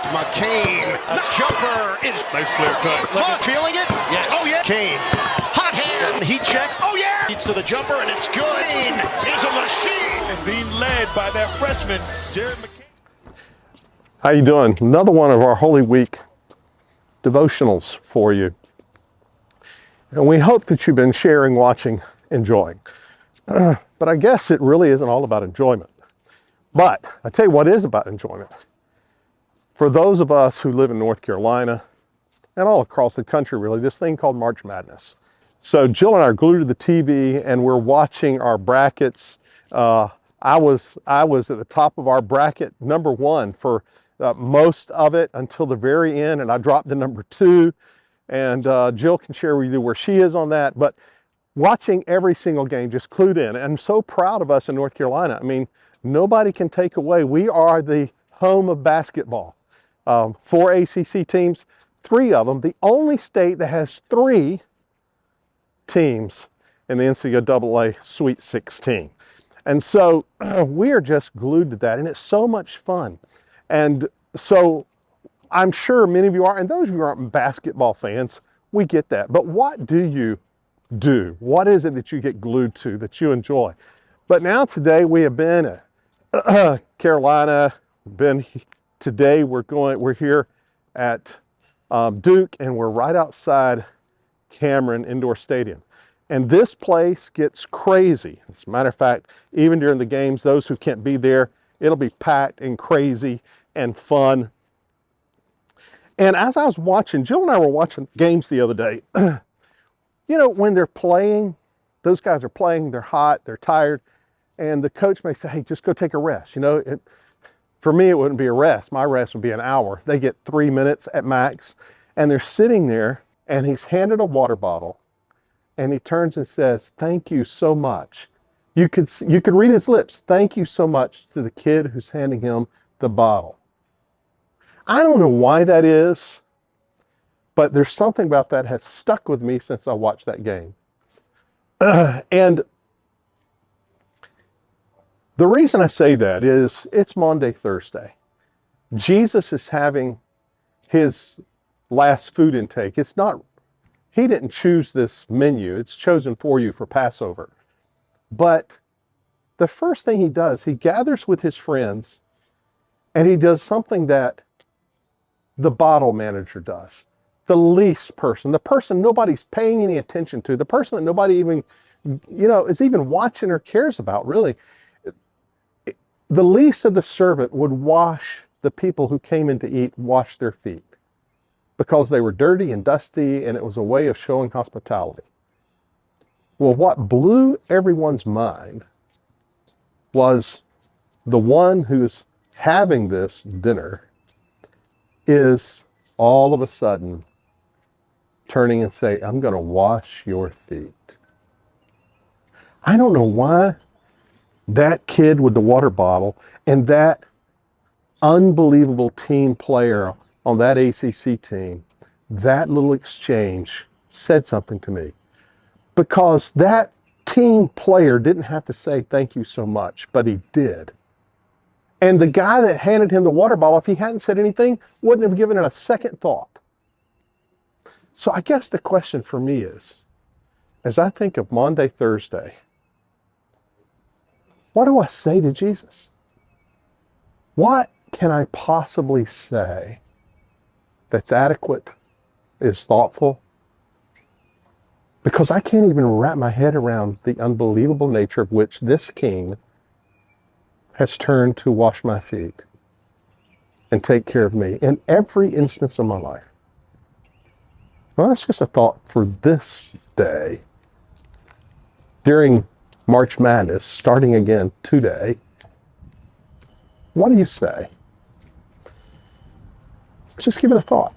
McCain, a jumper is nice flare cut. Look, feeling it? Yes. Oh yeah. Kane, hot hand. He checks. Oh yeah. Leads to the jumper and it's good. Kane is a machine. And being led by that freshman, Jared McCain. How you doing? Another one of our Holy Week devotionals for you. And we hope that you've been sharing, watching, enjoying. But I guess it really isn't all about enjoyment. But I tell you what is about enjoyment. For those of us who live in North Carolina and all across the country, really, this thing called March Madness. So Jill and I are glued to the TV and we're watching our brackets. I was at the top of our bracket, number one, for most of it until the very end, and I dropped to number two. And Jill can share with you where she is on that. But watching every single game, just clued in. And I'm so proud of us in North Carolina. I mean, nobody can take away. We are the home of basketball. 4 ACC teams, 3 of them. The only state that has 3 teams in the NCAA Sweet 16. And so we are just glued to that. And it's so much fun. And so I'm sure many of you are, and those of you who aren't basketball fans, we get that. But what do you do? What is it that you get glued to, that you enjoy? But now today we have been at Carolina, today we're here at Duke, and we're right outside Cameron Indoor Stadium. And this place gets crazy. As a matter of fact, even during the games, those who can't be there, it'll be packed and crazy and fun. And as I was watching, Jill and I were watching games the other day. You know, when they're playing, those guys are playing, they're hot, they're tired, and the coach may say, hey, just go take a rest. You know, for me, it wouldn't be a rest. My rest would be an hour. They get 3 minutes at max, and they're sitting there, and he's handed a water bottle, and he turns and says, thank you so much. You could read his lips. Thank you so much to the kid who's handing him the bottle. I don't know why that is, but there's something about that has stuck with me since I watched that game. And the reason I say that is it's Maundy, Thursday. Jesus is having his last food intake. It's not, he didn't choose this menu. It's chosen for you for Passover. But the first thing he does, he gathers with his friends and he does something that the bottle manager does. The least person, the person nobody's paying any attention to, the person that nobody even, is even watching or cares about, really. The least of the servant would wash the people who came in to eat, wash their feet because they were dirty and dusty, and it was a way of showing hospitality. Well, what blew everyone's mind was the one who's having this dinner is all of a sudden turning and say, I'm going to wash your feet. I don't know why that kid with the water bottle and that unbelievable team player on that ACC team, that little exchange said something to me. Because that team player didn't have to say thank you so much, but he did. And the guy that handed him the water bottle, if he hadn't said anything, wouldn't have given it a second thought. So I guess the question for me is, as I think of Maundy, Thursday, what do I say to Jesus? What can I possibly say that's adequate, is thoughtful? Because I can't even wrap my head around the unbelievable nature of which this king has turned to wash my feet and take care of me in every instance of my life. Well, that's just a thought for this day. During March Madness, starting again today, what do you say? Just give it a thought.